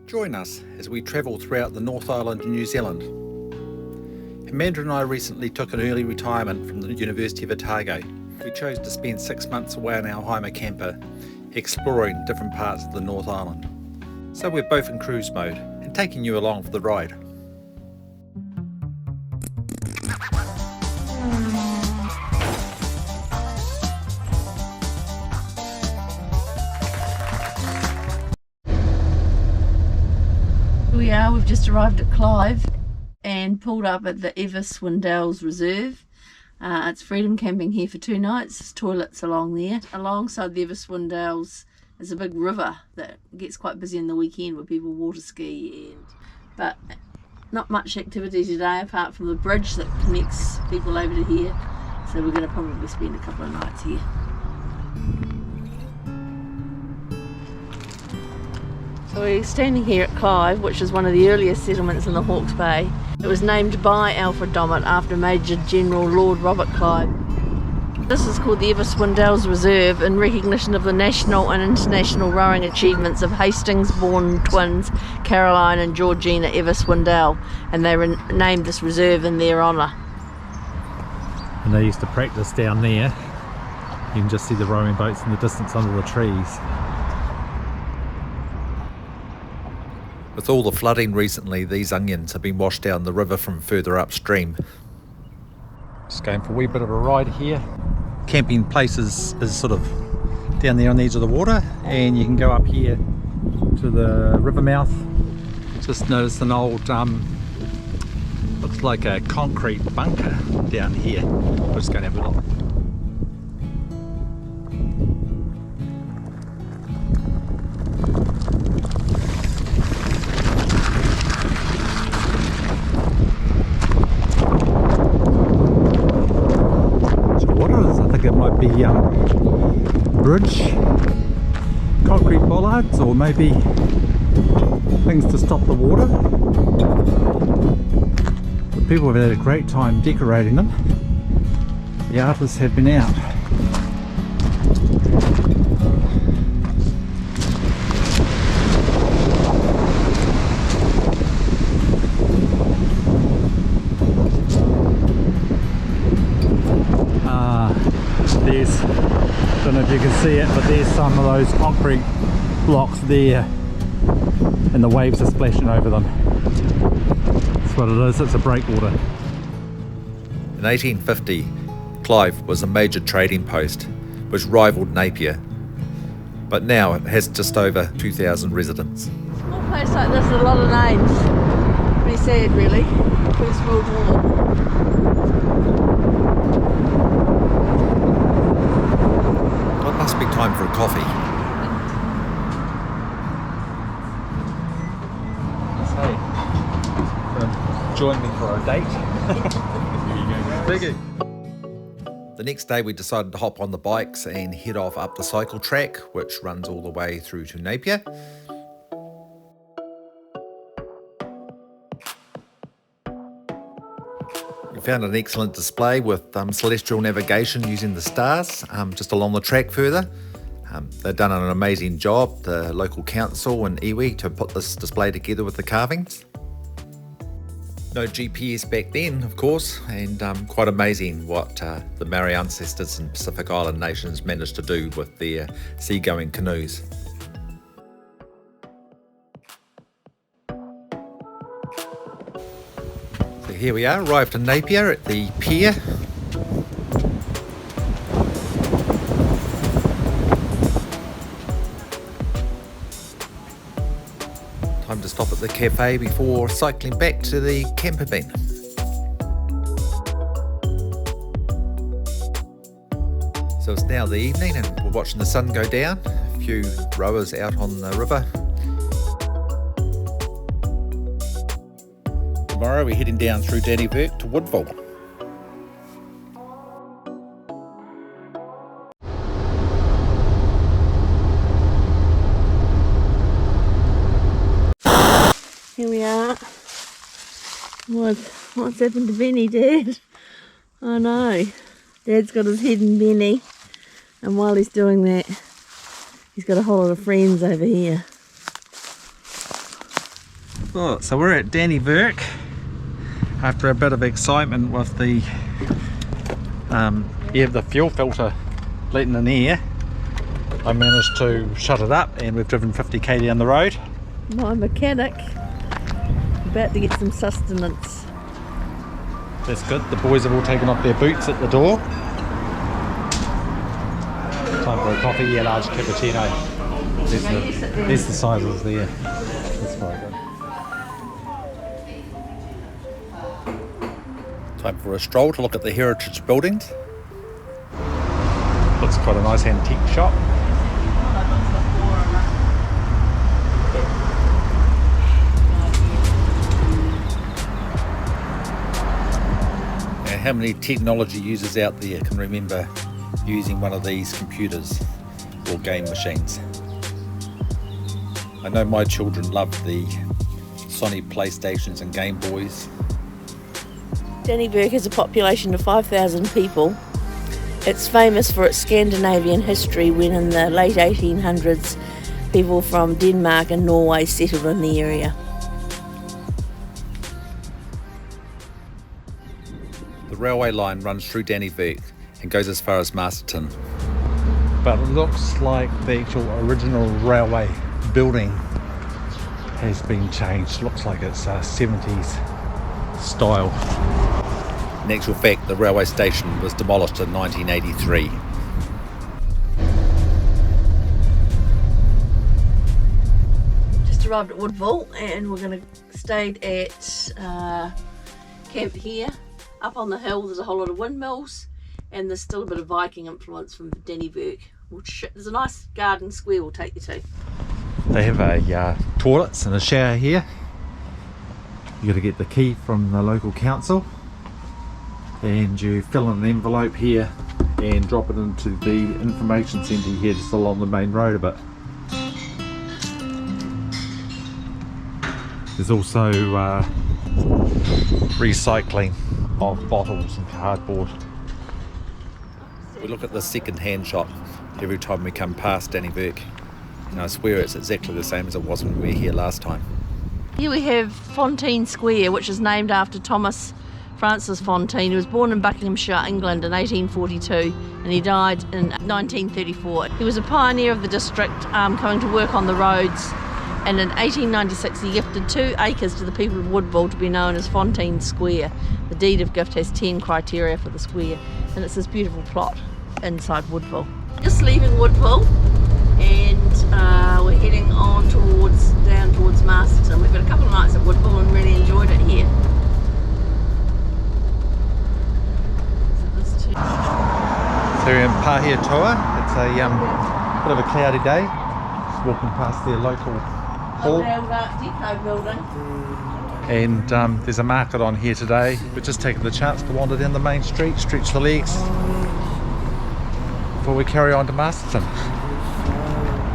Join us as we travel throughout the North Island of New Zealand. Amanda and I recently took an early retirement from the University of Otago. We chose to spend 6 months away in our Hymer camper, exploring different parts of the North Island. So we're both in cruise mode and taking you along for the ride. We've just arrived at Clive and pulled up at the Swindells Reserve. It's freedom camping here for 2 nights. There's toilets along there. Alongside the Swindells is a big river that gets quite busy in the weekend where people water ski, but not much activity today apart from the bridge that connects people over to here. So we're going to probably spend a couple of nights here. So we're standing here at Clive, which is one of the earliest settlements in the Hawke's Bay. It was named by Alfred Dommett after Major General Lord Robert Clive. This is called the Swindells Reserve in recognition of the national and international rowing achievements of Hastings-born twins Caroline and Georgina Swindell, and they named this reserve in their honour. And they used to practice down there. You can just see the rowing boats in the distance under the trees. With all the flooding recently, these onions have been washed down the river from further upstream. Just going for a wee bit of a ride here. Camping place is sort of down there on the edge of the water, and you can go up here to the river mouth. Just noticed an old, looks like a concrete bunker down here. We're just going to have a look. It might be bridge, concrete bollards, or maybe things to stop the water. The people have had a great time decorating them. The artists have been out. There's, I don't know if you can see it, but there's some of those concrete blocks there, and the waves are splashing over them. That's what it is, it's a breakwater. In 1850, Clive was a major trading post which rivalled Napier, but now it has just over 2,000 residents. A small place like this, a lot of names. Pretty sad really. First World War. Must be time for a coffee. So, join me for a date. The next day we decided to hop on the bikes and head off up the cycle track, which runs all the way through to Napier. We found an excellent display with celestial navigation using the stars just along the track further. They've done an amazing job, the local council and iwi, to put this display together with the carvings. No GPS back then, of course, and quite amazing what the Maori ancestors and Pacific Island nations managed to do with their seagoing canoes. So here we are, arrived in Napier at the pier. Time to stop at the cafe before cycling back to the camper bin. So it's now the evening and we're watching the sun go down. A few rowers out on the river. Tomorrow we're heading down through Dannyburg to Woodville. Here we are. What's happened to Benny, Dad? I know. Dad's got his head in Benny, and while he's doing that, he's got a whole lot of friends over here. Oh, so we're at Danny Verk after a bit of excitement with the the fuel filter letting in air. I managed to shut it up and we've driven 50k down the road. My mechanic about to get some sustenance. That's good. The boys have all taken off their boots at the door. Time for a coffee. Yeah, large cappuccino. There's the sizes there. That's very good. Time for a stroll to look at the heritage buildings. Looks quite a nice antique shop. How many technology users out there can remember using one of these computers or game machines? I know my children love the Sony PlayStations and Game Boys. Danny Verk has a population of 5,000 people. It's famous for its Scandinavian history when in the late 1800s people from Denmark and Norway settled in the area. The railway line runs through Danny Verk and goes as far as Masterton. But it looks like the actual original railway building has been changed. Looks like it's 70s style. In actual fact, the railway station was demolished in 1983. Just arrived at Woodville and we're going to stay at camp here. Up on the hill there's a whole lot of windmills and there's still a bit of Viking influence from Danny Verk. There's a nice garden square we'll take you to. They have a toilets and a shower here. You got to get the key from the local council and you fill in an envelope here and drop it into the information centre here just along the main road a bit. There's also recycling of bottles and cardboard. We look at the second-hand shop every time we come past Danny Verk, and I swear it's exactly the same as it was when we were here last time. Here we have Fontaine Square, which is named after Thomas Francis Fontaine. He was born in Buckinghamshire, England in 1842 and he died in 1934. He was a pioneer of the district, coming to work on the roads, and in 1896 he gifted 2 acres to the people of Woodville to be known as Fontaine Square. The deed of gift has 10 criteria for the square and it's this beautiful plot inside Woodville. Just leaving Woodville and we're heading on down towards Masterton. We've got a couple of nights at Woodville and really enjoyed it here. So we're in Pahia Toa. It's a bit of a cloudy day. Just walking past their local hall. Depot building. And there's a market on here today. We're just taking the chance to wander down the main street, stretch the legs before we carry on to Masterton.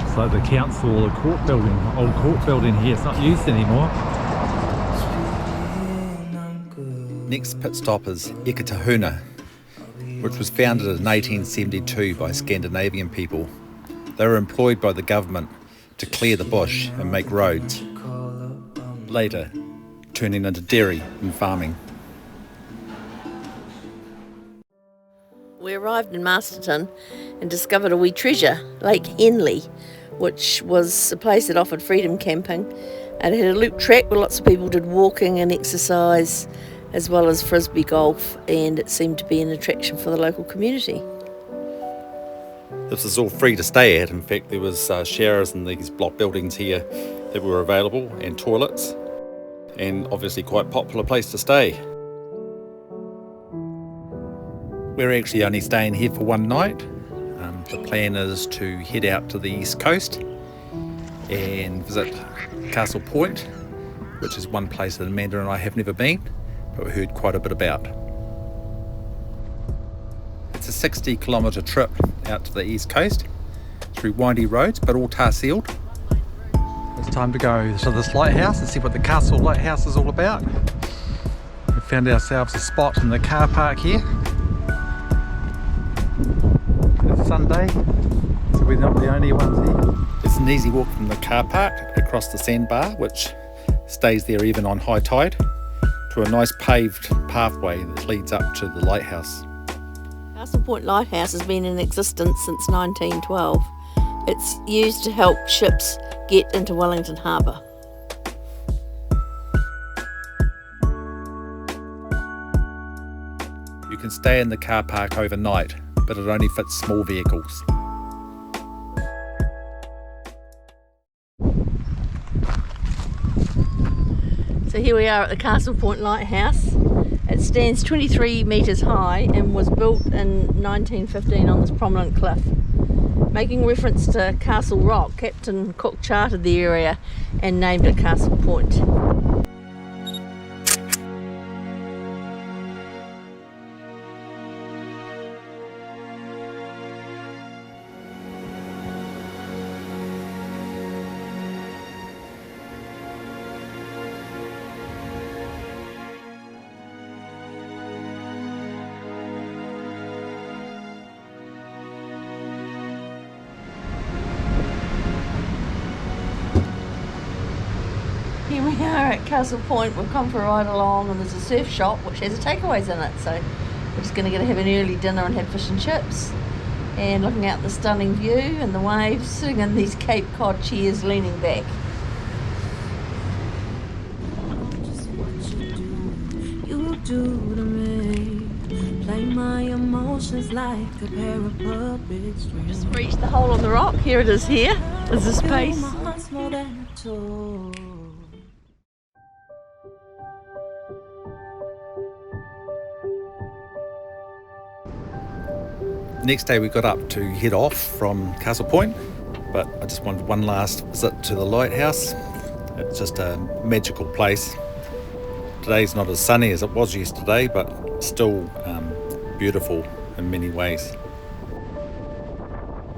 It's like the council or the court building, old court building here. It's not used anymore. Next pit stop is Ekatahuna, which was founded in 1872 by Scandinavian people. They were employed by the government to clear the bush and make roads, later turning into dairy and farming. We arrived in Masterton and discovered a wee treasure, Lake Henley, which was a place that offered freedom camping, and it had a loop track where lots of people did walking and exercise as well as frisbee golf, and it seemed to be an attraction for the local community. This is all free to stay at. In fact, there was showers in these block buildings here that were available, and toilets, and obviously quite a popular place to stay. We're actually only staying here for one night. The plan is to head out to the east coast and visit Castle Point, which is one place that Amanda and I have never been, but we heard quite a bit about. It's a 60-kilometre trip out to the east coast through windy roads, but all tar sealed. It's time to go to this lighthouse and see what the castle lighthouse is all about. We found ourselves a spot in the car park here. It's Sunday, so we're not the only ones here. It's an easy walk from the car park across the sandbar, which stays there even on high tide, to a nice paved pathway that leads up to the lighthouse. Castle Point Lighthouse has been in existence since 1912. It's used to help ships get into Wellington Harbour. You can stay in the car park overnight, but it only fits small vehicles. So here we are at the Castle Point Lighthouse. It stands 23 metres high and was built in 1915 on this prominent cliff. Making reference to Castle Rock, Captain Cook charted the area and named it Castle Point. Here we are at Castle Point. We've come for a ride along and there's a surf shop which has a takeaways in it, so we're just going to have an early dinner and have fish and chips, and looking out the stunning view and the waves, sitting in these Cape Cod chairs leaning back. You do to me, play my emotions like a pair of puppet strings. Just reached the hole in the rock. Here it is. Here is the space. My heart's more than a toy. Next day we got up to head off from Castle Point, but I just wanted one last visit to the lighthouse. It's just a magical place. Today's not as sunny as it was yesterday, but still beautiful in many ways.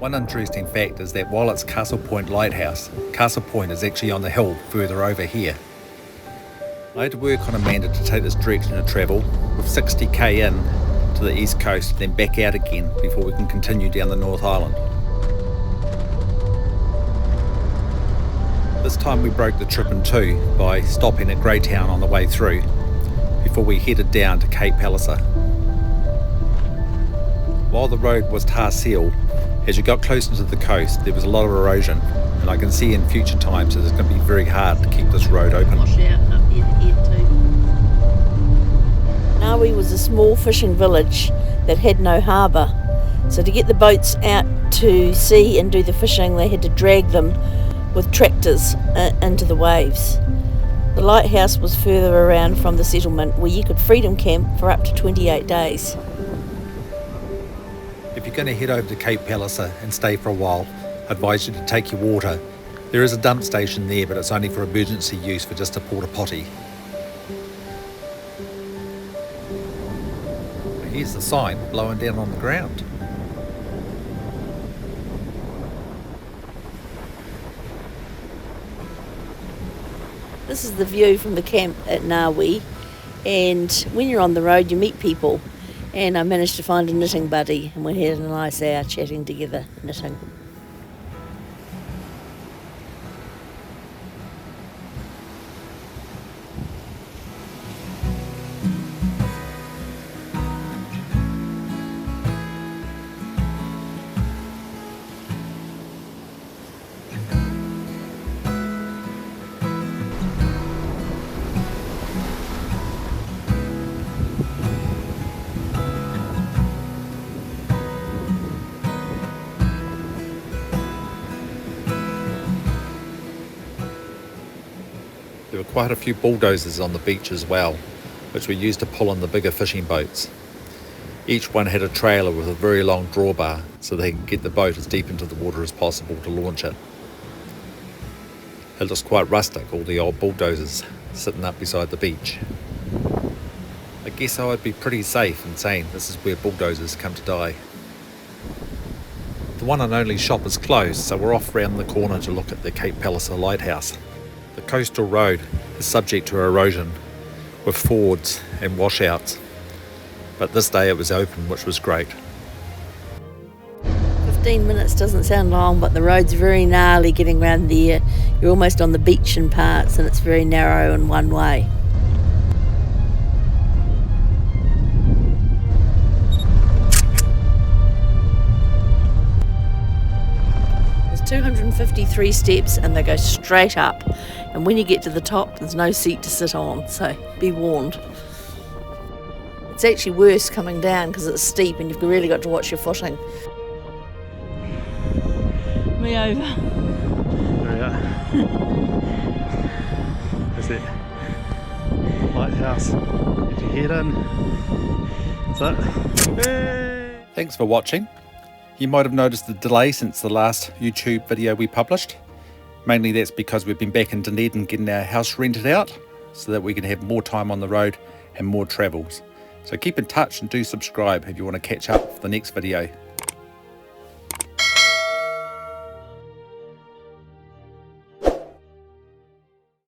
One interesting fact is that while it's Castle Point Lighthouse, Castle Point is actually on the hill further over here. I had to work on Amanda to take this direction of travel, with 60k in to the east coast, then back out again before we can continue down the North Island. This time we broke the trip in two by stopping at Greytown on the way through before we headed down to Cape Palliser. While the road was tar sealed, as you got closer to the coast there was a lot of erosion, and I can see in future times that it's going to be very hard to keep this road open. Wash out up here too. Nawi was a small fishing village that had no harbour, so to get the boats out to sea and do the fishing they had to drag them with tractors into the waves. The lighthouse was further around from the settlement, where you could freedom camp for up to 28 days. If you're going to head over to Cape Palliser and stay for a while, I advise you to take your water. There is a dump station there, but it's only for emergency use, for just a porta potty. Here's the sign blowing down on the ground. This is the view from the camp at Nawi, and when you're on the road you meet people, and I managed to find a knitting buddy and we had a nice hour chatting together, knitting. There were quite a few bulldozers on the beach as well, which were used to pull in the bigger fishing boats. Each one had a trailer with a very long drawbar, so they could get the boat as deep into the water as possible to launch it. It looks quite rustic, all the old bulldozers sitting up beside the beach. I guess I would be pretty safe in saying this is where bulldozers come to die. The one and only shop is closed, so we're off round the corner to look at the Cape Palliser Lighthouse. The coastal road is subject to erosion with fords and washouts, but this day it was open, which was great. 15 minutes doesn't sound long, but the road's very gnarly getting around there. You're almost on the beach in parts, and it's very narrow in one way. There's 253 steps, and they go straight up. And when you get to the top, there's no seat to sit on, so be warned. It's actually worse coming down because it's steep and you've really got to watch your footing. Me over. There we are. There's that lighthouse. Get your head in. That's it. Hey. Thanks for watching. You might have noticed the delay since the last YouTube video we published. Mainly that's because we've been back in Dunedin getting our house rented out so that we can have more time on the road and more travels. So keep in touch and do subscribe if you want to catch up for the next video.